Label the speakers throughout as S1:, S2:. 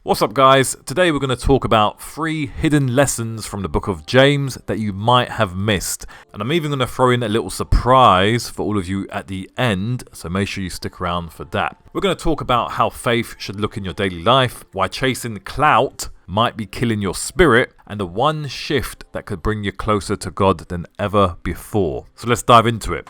S1: What's up, guys? Today we're going to talk about 3 hidden lessons from the book of James that you might have missed. And I'm even going to throw in a little surprise for all of you at the end, so make sure you stick around for that. We're going to talk about how faith should look in your daily life, why chasing clout might be killing your spirit, and the one shift that could bring you closer to God than ever before. So let's dive into it.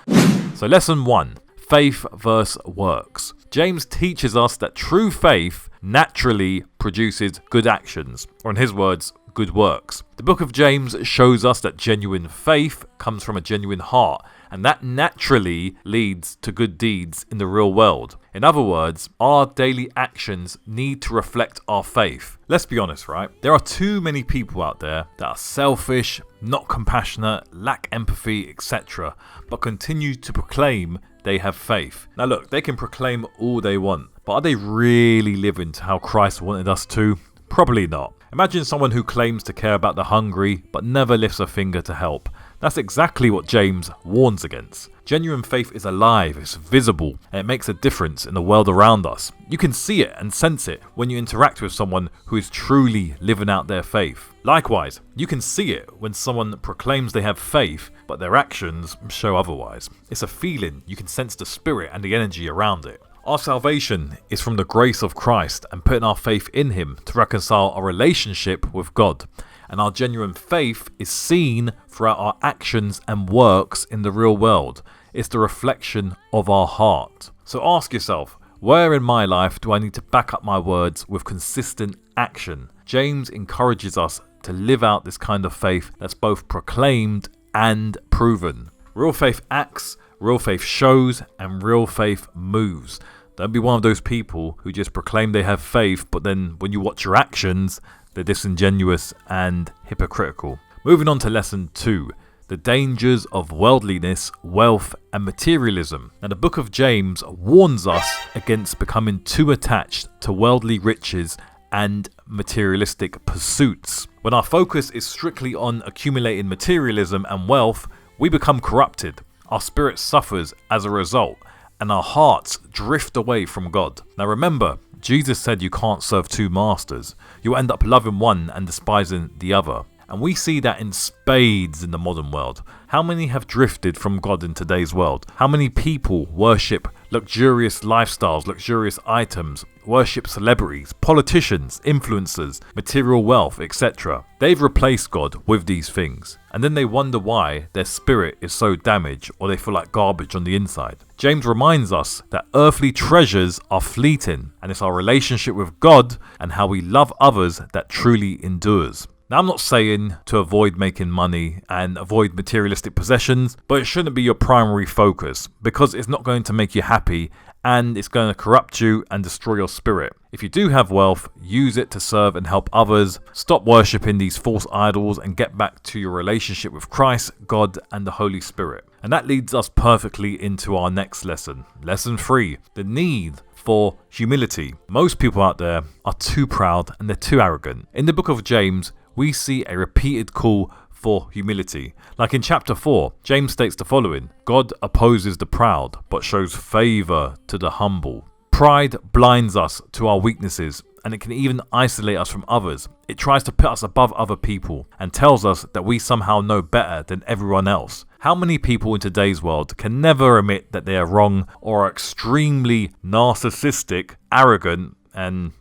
S1: So lesson 1, faith versus works. James teaches us that true faith naturally produces good actions, or in his words, good works. The book of James shows us that genuine faith comes from a genuine heart, and that naturally leads to good deeds in the real world. In other words, our daily actions need to reflect our faith. Let's be honest, right? There are too many people out there that are selfish, not compassionate, lack empathy, etc., but continue to proclaim they have faith. Now look, they can proclaim all they want, but are they really living to how Christ wanted us to? Probably not. Imagine someone who claims to care about the hungry, but never lifts a finger to help. That's exactly what James warns against. Genuine faith is alive, it's visible, and it makes a difference in the world around us. You can see it and sense it when you interact with someone who is truly living out their faith. Likewise, you can see it when someone proclaims they have faith, but their actions show otherwise. It's a feeling, you can sense the spirit and the energy around it. Our salvation is from the grace of Christ and putting our faith in Him to reconcile our relationship with God. And our genuine faith is seen throughout our actions and works in the real world. It's the reflection of our heart. So ask yourself, where in my life do I need to back up my words with consistent action? James encourages us to live out this kind of faith that's both proclaimed and proven. Real faith acts, real faith shows, and real faith moves. Don't be one of those people who just proclaim they have faith, but then when you watch your actions, they're disingenuous and hypocritical. Moving on to lesson 2, the dangers of worldliness, wealth, and materialism. Now, the book of James warns us against becoming too attached to worldly riches and materialistic pursuits. When our focus is strictly on accumulating materialism and wealth, we become corrupted. Our spirit suffers as a result, and our hearts drift away from God. Now remember, Jesus said you can't serve 2 masters. You'll end up loving one and despising the other. And we see that in spades in the modern world. How many have drifted from God in today's world? How many people worship luxurious lifestyles, luxurious items, worship celebrities, politicians, influencers, material wealth, etc. They've replaced God with these things, and then they wonder why their spirit is so damaged or they feel like garbage on the inside. James reminds us that earthly treasures are fleeting, and it's our relationship with God and how we love others that truly endures. Now, I'm not saying to avoid making money and avoid materialistic possessions, but it shouldn't be your primary focus because it's not going to make you happy and it's going to corrupt you and destroy your spirit. If you do have wealth, use it to serve and help others. Stop worshipping these false idols and get back to your relationship with Christ, God, and the Holy Spirit. And that leads us perfectly into our next lesson. Lesson 3, the need for humility. Most people out there are too proud and they're too arrogant. In the book of James, we see a repeated call for humility. Like in chapter 4, James states the following: God opposes the proud, but shows favor to the humble. Pride blinds us to our weaknesses, and it can even isolate us from others. It tries to put us above other people and tells us that we somehow know better than everyone else. How many people in today's world can never admit that they are wrong or are extremely narcissistic, arrogant, and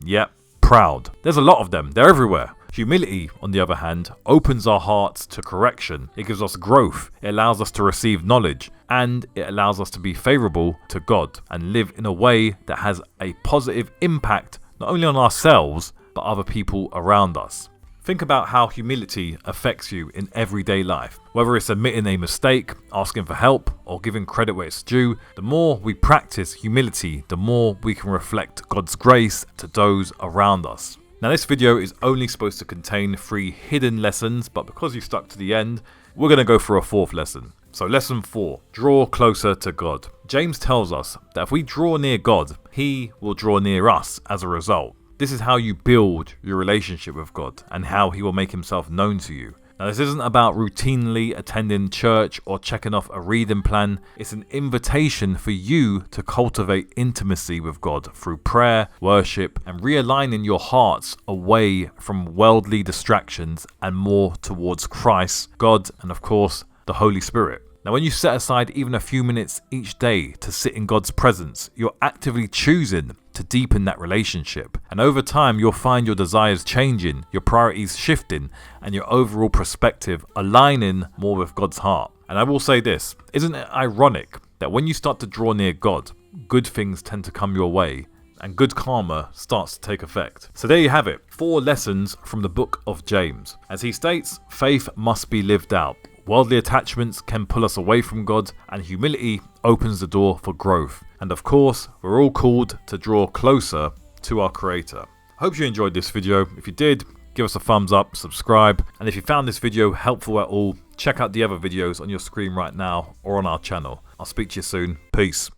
S1: proud? There's a lot of them. They're everywhere. Humility, on the other hand, opens our hearts to correction. It gives us growth. It allows us to receive knowledge, and it allows us to be favorable to God and live in a way that has a positive impact not only on ourselves but other people around us. Think about how humility affects you in everyday life. Whether it's admitting a mistake, asking for help, or giving credit where it's due, the more we practice humility, the more we can reflect God's grace to those around us. Now, this video is only supposed to contain 3 hidden lessons, but because you stuck to the end, we're going to go for a 4th lesson. So lesson 4, draw closer to God. James tells us that if we draw near God, He will draw near us as a result. This is how you build your relationship with God and how He will make Himself known to you. Now, this isn't about routinely attending church or checking off a reading plan. It's an invitation for you to cultivate intimacy with God through prayer, worship, and realigning your hearts away from worldly distractions and more towards Christ, God, and of course, the Holy Spirit. Now, when you set aside even a few minutes each day to sit in God's presence, you're actively choosing to deepen that relationship. And over time, you'll find your desires changing, your priorities shifting, and your overall perspective aligning more with God's heart. And I will say this, isn't it ironic that when you start to draw near God, good things tend to come your way and good karma starts to take effect? So there you have it, 4 lessons from the book of James. As he states, faith must be lived out. Worldly attachments can pull us away from God, and humility opens the door for growth. And of course, we're all called to draw closer to our Creator. Hope you enjoyed this video. If you did, give us a thumbs up, subscribe, and if you found this video helpful at all, check out the other videos on your screen right now or on our channel. I'll speak to you soon. Peace.